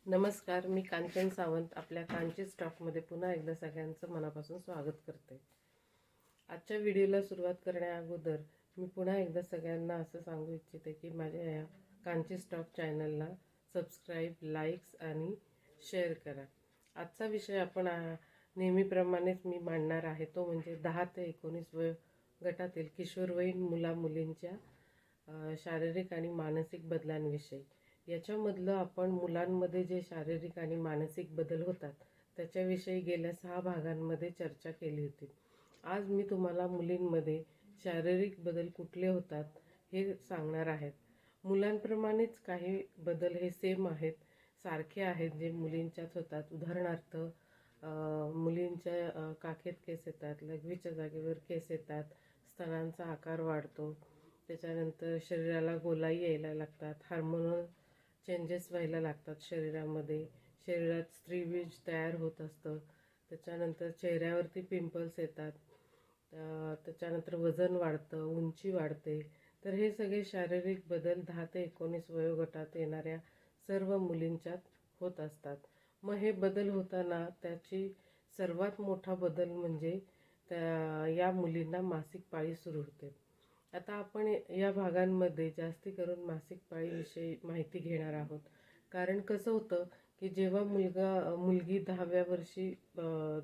नमस्कार, मी कांचन सावंत आपल्या कांची स्टॉकमध्ये पुन्हा एकदा सगळ्यांचं मनापासून स्वागत करते. आजच्या व्हिडिओला सुरुवात करण्या अगोदर मी पुन्हा एकदा सगळ्यांना असं सांगू इच्छिते की माझ्या या कांची स्टॉक चॅनलला सबस्क्राईब, लाईक्स आणि शेअर करा. आजचा विषय आपण नेहमीप्रमाणेच मी मांडणार आहे, तो म्हणजे 10 ते 19 गटातील किशोरवयीन मुला-मुलींच्या शारीरिक आणि मानसिक बदलांविषयी. याच्यामधलं आपण मुलांमध्ये जे शारीरिक आणि मानसिक बदल होतात त्याच्याविषयी गेल्या 6 भागांमध्ये चर्चा केली होती. आज मी तुम्हाला मुलींमध्ये शारीरिक बदल कुठले होतात हे सांगणार आहेत. मुलांप्रमाणेच काही बदल हे सेम आहेत, सारखे आहेत, जे मुलींच्यात होतात. उदाहरणार्थ मुलींच्या काखेत केस येतात, लघवीच्या जागेवर केस येतात, स्तनांचा आकार वाढतो, त्याच्यानंतर शरीराला गोलाई यायला लागतात, हार्मोनल चेंजेस व्हायला लागतात शरीरामध्ये, शरीरात स्त्रीबीज तयार होत असतं, त्याच्यानंतर चेहऱ्यावरती पिंपल्स येतात, त्याच्यानंतर वजन वाढतं, उंची वाढते. तर हे सगळे शारीरिक बदल 10 ते 19 वयोगटात येणाऱ्या सर्व मुलींच्यात होत असतात. मग हे बदल होताना त्याची सर्वात मोठा बदल म्हणजे या मुलींना मासिक पाळी सुरू होते. आता आपण या भागांमध्ये जास्ती करून मासिक पाळीविषयी माहिती घेणार आहोत. कारण कसं होतं की जेव्हा मुलगी 10व्या वर्षी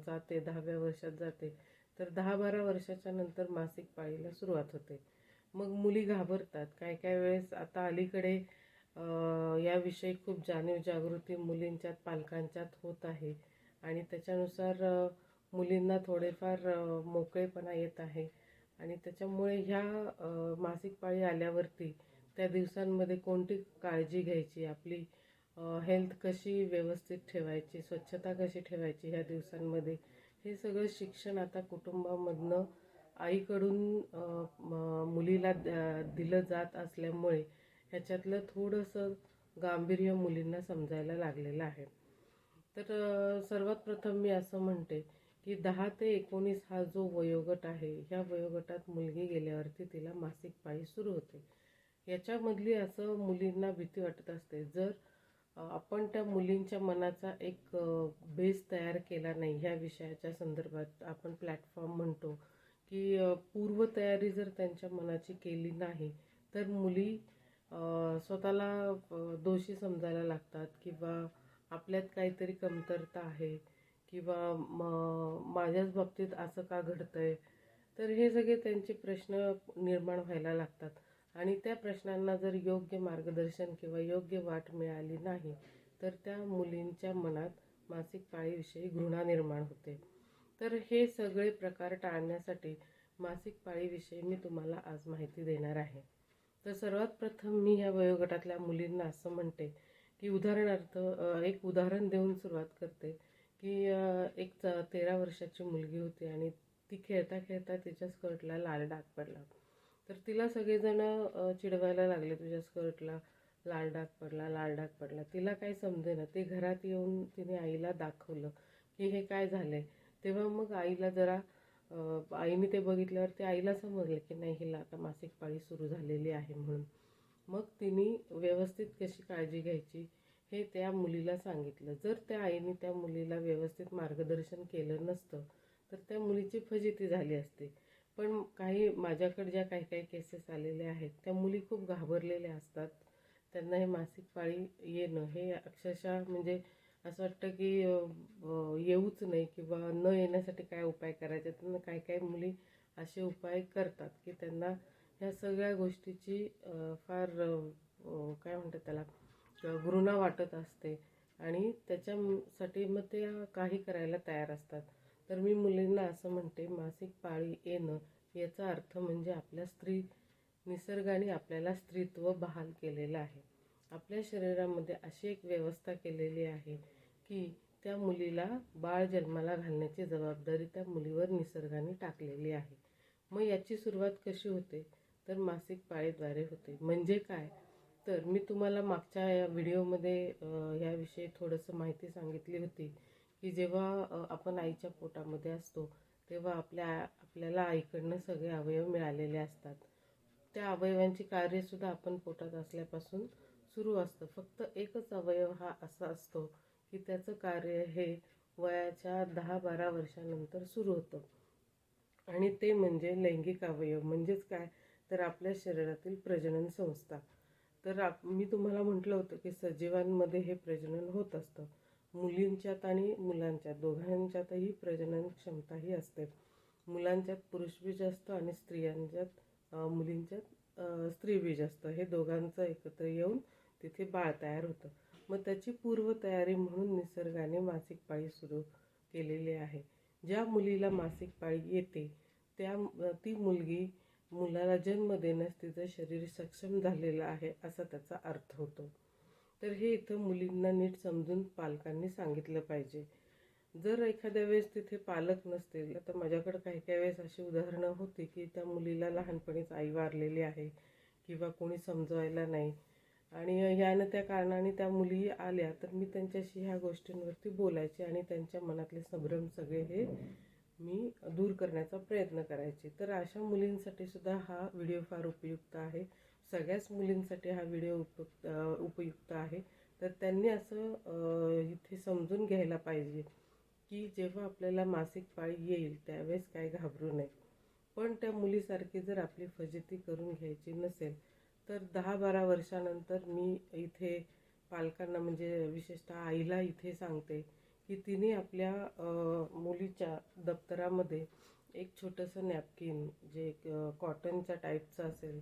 जाते, 10व्या वर्षात जाते, तर 10-12 वर्षाच्या नंतर मासिक पाळीला सुरुवात होते. मग मुली घाबरतात. काय काय वेळेस आता अलीकडे याविषयी खूप जागृती मुलींच्यात, पालकांच्यात होत आहे आणि त्याच्यानुसार मुलींना थोडेफार मोकळेपणा येत आहे आणि त्याच्यामुळे ह्या मासिक पाळी आल्यावरती त्या दिवसांमध्ये कोणती काळजी घ्यायची, आपली हेल्थ कशी व्यवस्थित ठेवायची, स्वच्छता कशी ठेवायची ह्या दिवसांमध्ये, हे सगळं शिक्षण आता कुटुंबामधनं आईकडून मुलीला दिलं जात असल्यामुळे ह्याच्यातलं थोडंसं गांभीर्य मुलींना समजायला लागलेलं आहे. तर सर्वात प्रथम मी असं म्हणते की 10 ते 19 हा जो वयोगट आहे, ह्या वयोगटात मुलगी गेल्यावरती तिला मासिक पाळी सुरू होते. याच्यामधली असं मुलींना भीती वाटत असते, जर आपण त्या मुलींच्या मनाचा एक बेस तयार केला नाही, ह्या विषयाच्या संदर्भात आपण प्लॅटफॉर्म म्हणतो की पूर्वतयारी जर त्यांच्या मनाची केली नाही तर मुली स्वतःला दोषी समजायला लागतात किंवा आपल्यात काहीतरी कमतरता आहे किंवा माझ्याच बाबतीत असं का घडतंय. तर हे सगळे त्यांचे प्रश्न निर्माण व्हायला लागतात आणि त्या प्रश्नांना जर योग्य मार्गदर्शन किंवा योग्य वाट मिळाली नाही तर त्या मुलींच्या मनात मासिक पाळीविषयी घृणा निर्माण होते. तर हे सगळे प्रकार टाळण्यासाठी मासिक पाळीविषयी मी तुम्हाला आज माहिती देणार आहे. तर सर्वात प्रथम मी ह्या वयोगटातल्या मुलींना असं म्हणते की उदाहरणार्थ एक उदाहरण देऊन सुरुवात करते की एक 13 वर्षाची मुलगी होती आणि ती खेळता खेळता तिच्या स्कर्टला लाल डाग पडला. तर तिला सगळेजण चिडवायला लागले, तुझ्या स्कर्टला लाल डाग पडला, लाल डाग पडला. तिला काही समजेना. ते घरात येऊन तिने आईला दाखवलं की हे काय झालंय. तेव्हा मग आईला जरा आईने ते बघितल्यावर ते आईला समजलं की नाही, हिला आता मासिक पाळी सुरू झालेली आहे म्हणून. मग तिने व्यवस्थित कशी काळजी घ्यायची हे त्या मुलीला सांगितलं. जर त्या आईने त्या मुलीला व्यवस्थित मार्गदर्शन केलं नसतं तर त्या मुलीची फजिती झाली असती. पण माझ्याकडे ज्या काही केसेस आलेल्या आहेत त्या मुली खूप घाबरलेल्या असतात. त्यांना हे मासिक पाळी येणं हे अक्षरशः म्हणजे असं वाटतं की येऊच नाही किंवा न येण्यासाठी काय उपाय करायचे. त्यांना काही मुली असे उपाय करतात की त्यांना ह्या सगळ्या गोष्टीची फार काय म्हणतात त्याला घृणा वाटत असते आणि त्याच्यासाठी मग ते काही करायला तयार असतात. तर मी मुलींना असं म्हणते, मासिक पाळी येणं याचा अर्थ म्हणजे आपल्या निसर्गाने आपल्याला स्त्रीत्व बहाल केलेलं आहे. आपल्या शरीरामध्ये अशी एक व्यवस्था केलेली आहे की त्या मुलीला बाळ जन्माला घालण्याची जबाबदारी त्या मुलीवर निसर्गाने टाकलेली आहे. मग याची सुरुवात कशी होते तर मासिक पाळीद्वारे होते. म्हणजे काय, तर मी तुम्हाला मागच्या या व्हिडिओमध्ये ह्याविषयी थोडंसं माहिती सांगितली होती की जेव्हा आपण आईच्या पोटामध्ये असतो तेव्हा आपल्याला आईकडनं सगळे अवयव मिळालेले असतात. त्या अवयवांची कार्यसुद्धा आपण पोटात असल्यापासून सुरू असतं. फक्त एकच अवयव हा असा असतो की त्याचं कार्य हे वयाच्या 10-12 वर्षानंतर सुरू होतं. आणि ते म्हणजे लैंगिक अवयव. म्हणजेच काय, तर आपल्या शरीरातील प्रजनन संस्था. तर मी तुम्हाला म्हटलं होतं की सजीवांमध्ये हे प्रजनन होत असतं. मुलींच्यात आणि मुलांच्यात दोघांच्यातही प्रजनन क्षमताही असते. मुलांच्यात पुरुषबीज असतं आणि मुलींच्यात स्त्रीबीज असतं. हे दोघांचं एकत्र येऊन तिथे बाळ तयार होतं. मग त्याची पूर्वतयारी म्हणून निसर्गाने मासिक पाळी सुरू केलेली आहे. ज्या मुलीला मासिक पाळी येते ती मुलाला जन्म देण्यास तिचं शरीर सक्षम झालेलं आहे असा त्याचा अर्थ होतो. तर हे इथं मुलींना नीट समजून पालकांनी सांगितलं पाहिजे. जर एखाद्या वेळेस तिथे पालक नसतील, आता माझ्याकडे काही काही वेळेस अशी उदाहरणं होती की त्या मुलीला लहानपणीच आई वारलेली आहे किंवा कोणी समजवायला नाही, आणि ह्यानं त्या कारणाने त्या मुली आल्या तर मी त्यांच्याशी ह्या गोष्टींवरती बोलायचे आणि त्यांच्या मनातले संभ्रम सगळे हे मी दूर करण्याचा प्रयत्न करायचे. तर अशा मुलींसाठी सुद्धा हा व्हिडिओ फार उपयुक्त आहे. सगळ्याच मुलींसाठी हा व्हिडिओ उपयुक्त आहे. तर त्यांनी असं इथे समजून घ्यायला पाहिजे की जेव्हा आपल्याला मासिक पाळी येईल त्यावेळेस काय घाबरू नये. पण त्या मुलीसारखी जर आपली फजिती करून घ्यायची नसेल तर 10-12 वर्षानंतर मी इथे पालकांना म्हणजे विशेषतः आईला इथे सांगते की तिने आपल्या मुलीच्या दप्तरामध्ये एक छोटंसं नॅपकिन जे कॉटनच्या टाईपचं असेल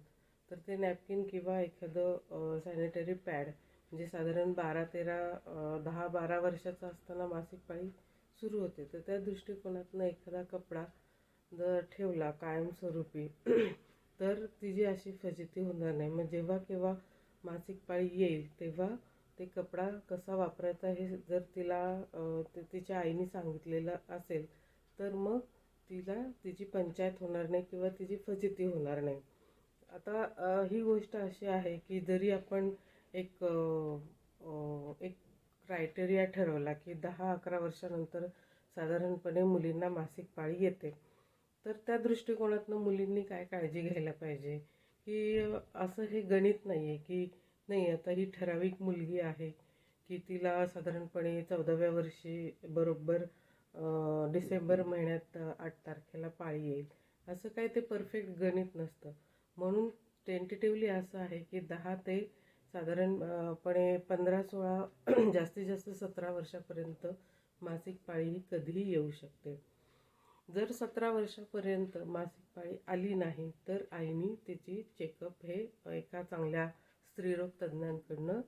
तर ते नॅपकिन किंवा एखादं सॅनिटरी पॅड, म्हणजे साधारण 10-12 वर्षाचं असताना मासिक पाळी सुरू होते, तर त्या दृष्टिकोनातनं एखादा कपडा जर ठेवला कायमस्वरूपी तर तिची अशी फजिती होणार नाही. मग जेव्हा केव्हा मासिक पाळी येईल तेव्हा ते कपडा कसा वापरायचा हे जर तिला तिच्या आईने सांगितलेलं असेल तर मग तिची पंचायत होणार नाही किंवा तिची फजिती होणार नाही. आता ही गोष्ट अशी आहे की जरी आपण एक क्रायटेरिया ठरवला की 10-11 वर्षानंतर साधारणपणे मुलींना मासिक पाळी येते, तर त्या दृष्टिकोनातनं मुलींनी काय काळजी घ्यायला पाहिजे की असं हे गणित नाही आहे की नाही आता ही ठराविक मुलगी आहे की तिला साधारणपणे 14व्या वर्षी बरोबर डिसेंबर महिन्यात 8 तारखेला पाळी येईल, असं काय ते परफेक्ट गणित नसतं. म्हणून टेंटेटिव्हली असं आहे की 10 ते साधारणपणे 15-16 जास्तीत जास्त 17 वर्षापर्यंत मासिक पाळी ही कधीही येऊ शकते. जर 17 वर्षापर्यंत मासिक पाळी आली नाही तर आईने तिची चेकअप हे एका चांगल्या स्त्रीरोग तज्ज्ञांकडनं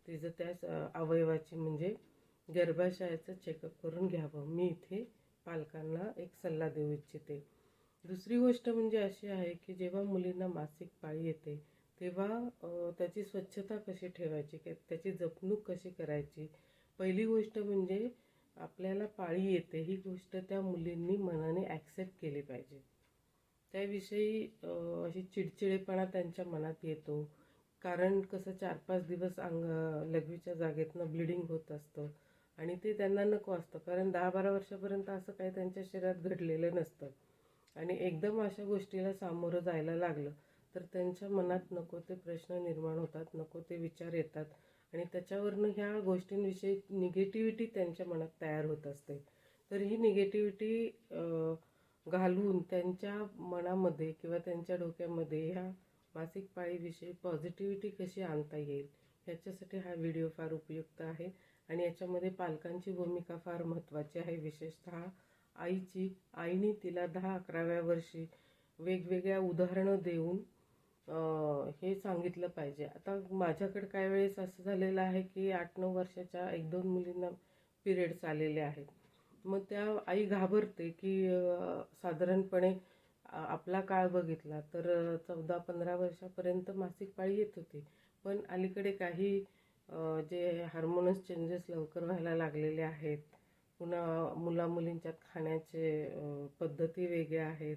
तिचं त्या अवयवाची म्हणजे गर्भाशयाचं चेकअप करून घ्यावं. मी इथे पालकांना एक सल्ला देऊ इच्छिते. दुसरी गोष्ट म्हणजे अशी आहे की जेव्हा मुलींना मासिक पाळी येते तेव्हा त्याची स्वच्छता कशी ठेवायची, त्याची जपणूक कशी करायची. पहिली गोष्ट म्हणजे आपल्याला पाळी येते ही गोष्ट त्या मुलींनी मनाने ॲक्सेप्ट केली पाहिजे. त्याविषयी अशी चिडचिडेपणा त्यांच्या मनात येतो, कारण कसं 4-5 दिवस लघवीच्या जागेतनं ब्लिडिंग होत असतं आणि ते त्यांना नको असतं, कारण 10-12 वर्षापर्यंत असं काही त्यांच्या शरीरात घडलेलं नसतं आणि एकदम अशा गोष्टीला सामोरं जायला लागलं तर त्यांच्या मनात नको ते प्रश्न निर्माण होतात, नको ते विचार येतात आणि त्याच्यावरनं ह्या गोष्टींविषयी निगेटिव्हिटी त्यांच्या मनात तयार होत असते. तर ही निगेटिव्हिटी घालवून त्यांच्या मनामध्ये किंवा त्यांच्या डोक्यामध्ये ह्या मासिक पाळीविषयी पॉझिटिव्हिटी कशी आणता येईल ह्याच्यासाठी हा व्हिडिओ फार उपयुक्त आहे. आणि याच्यामध्ये पालकांची भूमिका फार महत्त्वाची आहे. विशेषतः आईने तिला 10-11व्या वर्षी वेगवेगळ्या उदाहरणं देऊन हे सांगितलं पाहिजे. आता माझ्याकडे काही वेळेस असं झालेलं आहे की 8-9 वर्षाच्या 1-2 मुलींना पिरियड्स आलेले आहेत. मग त्या आई घाबरते की साधारणपणे आपला काळ बघितला तर 14-15 वर्षापर्यंत मासिक पाळी येत होती, पण अलीकडे काही जे हार्मोनस चेंजेस लवकर व्हायला लागलेले आहेत, पुन्हा मुलींच्यात खाण्याचे पद्धती वेगळ्या आहेत,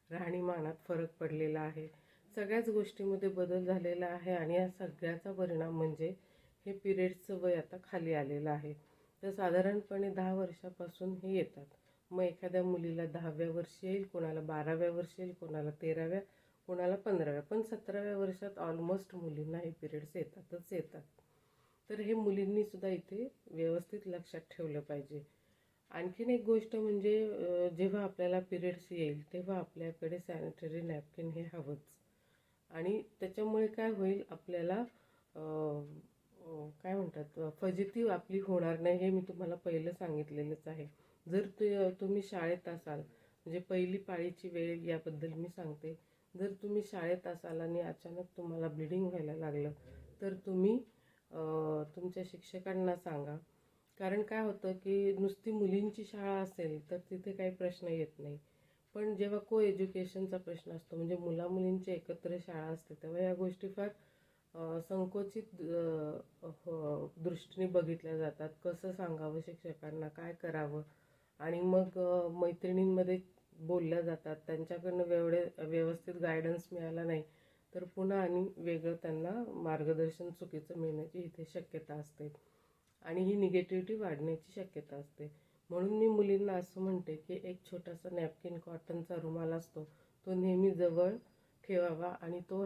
राहणीमानात फरक पडलेला आहे, सगळ्याच गोष्टीमध्ये बदल झालेला आहे आणि या सगळ्याचा परिणाम म्हणजे हे पिरियड्सचं वय आता खाली आलेलं आहे. तर साधारणपणे 10 वर्षापासून हे येतात. मग एखाद्या मुलीला 10व्या वर्षी येईल, कोणाला 12व्या वर्षी येईल, कोणाला 13व्या, कोणाला 15व्या, पण 17व्या वर्षात ऑलमोस्ट मुलींना हे पिरियड्स येतात. तर हे मुलींनी सुद्धा इथे व्यवस्थित लक्षात ठेवलं पाहिजे. आणखीन एक गोष्ट म्हणजे जेव्हा आपल्याला पिरियड्स येईल तेव्हा आपल्याकडे सॅनिटरी नॅपकिन हे हवंच. आणि त्याच्यामुळे काय होईल, आपल्याला काय म्हणतात, फजिती आपली होणार नाही. हे मी तुम्हाला पहिलं सांगितलेलंच आहे. जर तुम्ही शाळेत असाल, म्हणजे पहिली पाळीची वेळ याबद्दल मी सांगते. जर तुम्ही शाळेत असाल आणि अचानक तुम्हाला ब्लिडिंग व्हायला लागलं तर तुम्ही तुमच्या शिक्षकांना सांगा. कारण काय होतं की नुसती मुलींची शाळा असेल तर तिथे काही प्रश्न येत नाही, पण जेव्हा को एज्युकेशनचा प्रश्न असतो, म्हणजे मुलामुलींची एकत्र शाळा असते, तेव्हा या गोष्टी फार संकोचित दृष्टीने बघितल्या जातात. कसं सांगावं शिक्षकांना, काय करावं, आणि मग मैत्रिणींमध्ये बोलल्या जातात. त्यांच्याकडनं व्यवस्थित गायडन्स मिळाला नाही तर पुन्हा आणि वेगळं त्यांना मार्गदर्शन चुकीचं मिळण्याची इथे शक्यता असते आणि ही निगेटिव्हिटी वाढण्याची शक्यता असते. म्हणून मी मुलींना असं म्हणते की एक छोटासा नॅपकिन, कॉटनचा रुमाल असतो, तो नेहमी जवळ ठेवावा आणि तो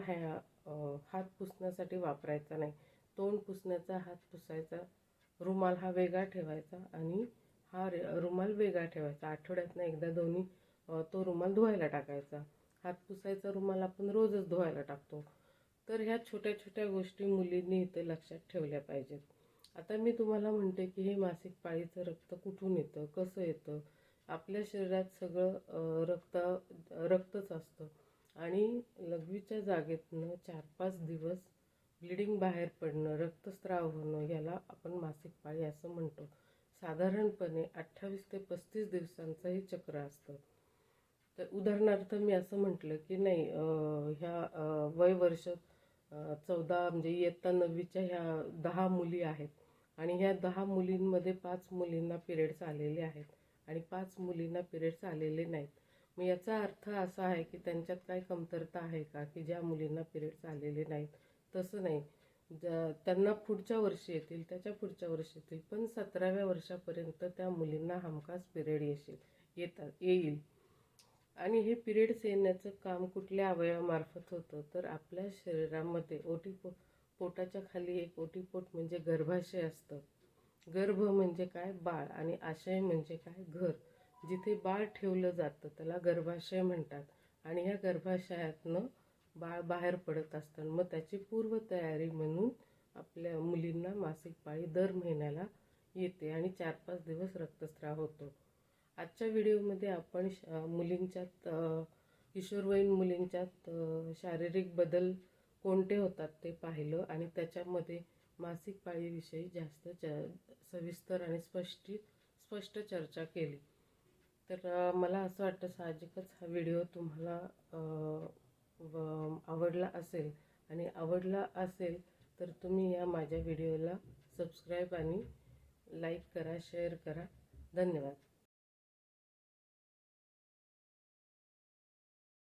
हात पुसण्यासाठी वापरायचा नाही. तोंड पुसण्याचा, हात पुसायचा रुमाल हा वेगळा ठेवायचा आणि हा रुमाल वेगळा ठेवायचा. आठवड्यातनं एकदा दोन्ही तो रुमाल धुवायला टाकायचा. हात पुसायचा रुमाल आपण रोजच धुवायला टाकतो. तर ह्या छोट्या छोट्या गोष्टी मुलींनी इथे लक्षात ठेवल्या पाहिजेत. आता मी तुम्हाला म्हणते की हे मासिक पाळीचं रक्त कुठून येतं, कसं येतं. आपल्या शरीरात सगळं रक्तच असतं आणि लघवीच्या जागेतनं 4-5 दिवस ब्लिडिंग बाहेर पडणं, रक्तस्राव होणं, याला आपण मासिक पाळी असं म्हणतो. साधारणपणे 28 ते 35 दिवसांचं हे चक्र असतं. तर उदाहरणार्थ मी असं म्हटलं की नाही, ह्या वय वर्ष 14, म्हणजे इयत्ता 9वीच्या ह्या 10 मुली आहेत आणि ह्या 10 मुलींमध्ये 5 मुलींना पिरियड्स आलेले आहेत आणि 5 मुलींना पिरियड्स आलेले नाहीत. मग याचा अर्थ असा आहे की त्यांच्यात काही कमतरता आहे का की ज्या मुलींना पिरियड्स आलेले नाहीत? तसं नाही. त्यांना पुढच्या वर्षी येतील, त्याच्या पुढच्या वर्षी येतील, पण 17व्या वर्षापर्यंत त्या मुलींना हमखास पिरियड येईल. आणि हे पिरियड्स येण्याचं काम कुठल्या अवयवामार्फत होतं तर आपल्या शरीरामध्ये पोटाच्या खाली एक ओटीपोट म्हणजे गर्भाशय असतं. गर्भ म्हणजे काय, बाळ, आणि आशय म्हणजे काय, घर. जिथे बाळ ठेवलं जातं त्याला गर्भाशय म्हणतात आणि ह्या गर्भाशयातनं बाळ बाहेर पडत असतं. मग त्याची पूर्वतयारी म्हणून आपल्या मुलींना मासिक पाळी दर महिन्याला येते आणि 4-5 दिवस रक्तस्राव होतो. आजच्या व्हिडिओमध्ये आपण मुलींच्यात, किशोरवयीन मुलींच्यात शारीरिक बदल कोणते होतात ते पाहिलं आणि त्याच्यामध्ये मासिक पाळीविषयी जास्त सविस्तर आणि स्पष्ट चर्चा केली. तर मला असं वाटतं साहजिकच हा व्हिडिओ तुम्हाला आवडला असेल, आणि आवडला असेल तर तुम्ही या माझ्या व्हिडिओला सबस्क्राईब आणि लाईक करा, शेअर करा. धन्यवाद.